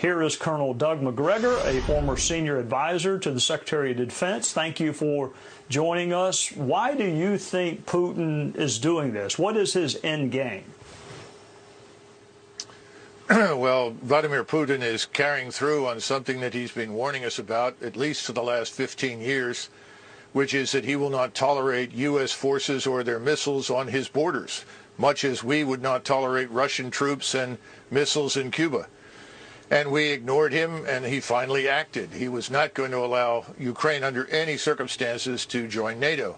Here is Colonel Doug McGregor, a former senior advisor to the Secretary of Defense. Thank you for joining us. Why do you think Putin is doing this? What is his end game? Well, Vladimir Putin is carrying through on something that he's been warning us about, at least for the last 15 years, which is that he will not tolerate U.S. forces or their missiles on his borders, much as we would not tolerate Russian troops and missiles in Cuba. And we ignored him, and he finally acted. He was not going to allow Ukraine under any circumstances to join NATO.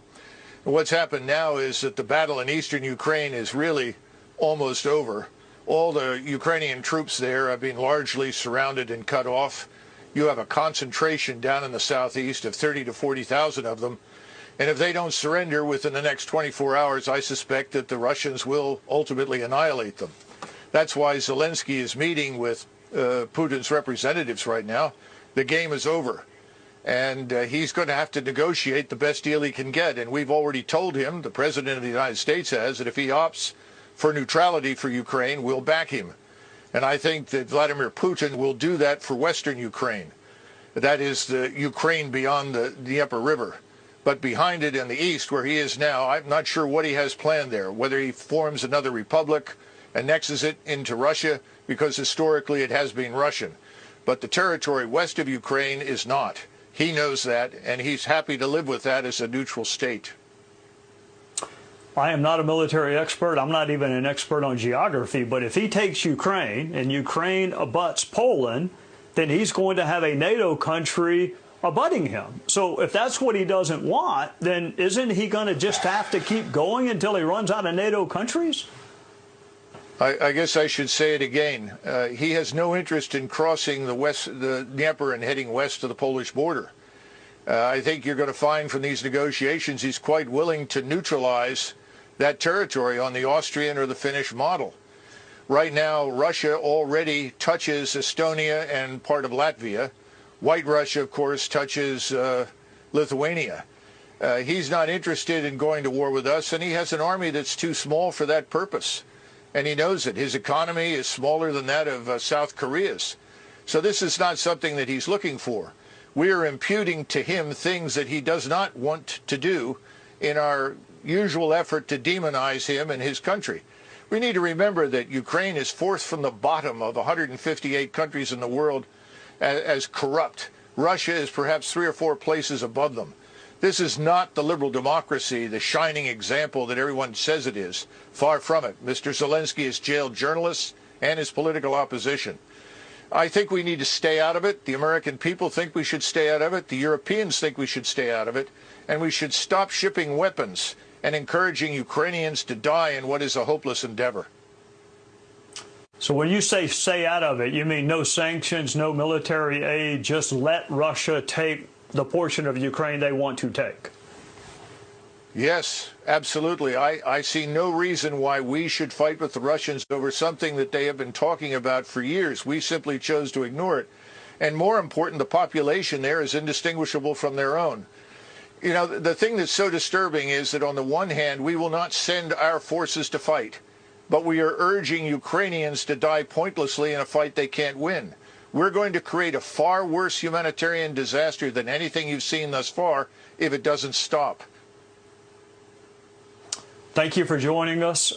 And what's happened now is that the battle in eastern Ukraine is really almost over. All the Ukrainian troops there have been largely surrounded and cut off. You have a concentration down in the southeast of 30 to 40,000 of them. And if they don't surrender within the next 24 hours, I suspect that the Russians will ultimately annihilate them. That's why Zelensky is meeting with Putin's representatives right now. The game is over. And he's going to have to negotiate the best deal he can get. And we've already told him, the President of the United States has, that if he opts for neutrality for Ukraine, we'll back him. And I think that Vladimir Putin will do that for Western Ukraine. That is the Ukraine beyond the Dnieper River. But behind it in the east, where he is now, I'm not sure what he has planned there, whether he forms another republic, annexes it into Russia, because historically it has been Russian. But the territory west of Ukraine is not. He knows that, and he's happy to live with that as a neutral state. I am not a military expert. I'm not even an expert on geography. But if he takes Ukraine and Ukraine abuts Poland, then he's going to have a NATO country abutting him. So if that's what he doesn't want, then isn't he going to just have to keep going until he runs out of NATO countries? I guess I should say it again. He has no interest in crossing the Dnieper and heading west to the Polish border. I think you're going to find from these negotiations he's quite willing to neutralize that territory on the Austrian or the Finnish model. Right now, Russia already touches Estonia and part of Latvia. White Russia, of course, touches Lithuania. He's not interested in going to war with us, and he has an army that's too small for that purpose. And he knows it. His economy is smaller than that of South Korea's. So this is not something that he's looking for. We are imputing to him things that he does not want to do in our usual effort to demonize him and his country. We need to remember that Ukraine is fourth from the bottom of 158 countries in the world as corrupt. Russia is perhaps 3 or 4 places above them. This is not the liberal democracy, the shining example that everyone says it is. Far from it. Mr. Zelensky has jailed journalists and his political opposition. I think we need to stay out of it. The American people think we should stay out of it. The Europeans think we should stay out of it. And we should stop shipping weapons and encouraging Ukrainians to die in what is a hopeless endeavor. So when you say stay out of it, you mean no sanctions, no military aid, just let Russia take the portion of Ukraine they want to take? Yes, absolutely. I see no reason why we should fight with the Russians over something that they have been talking about for years. We simply chose to ignore it. And more important, the population there is indistinguishable from their own. You know, the thing that's so disturbing is that on the one hand, we will not send our forces to fight, but we are urging Ukrainians to die pointlessly in a fight they can't win. We're going to create a far worse humanitarian disaster than anything you've seen thus far if it doesn't stop. Thank you for joining us.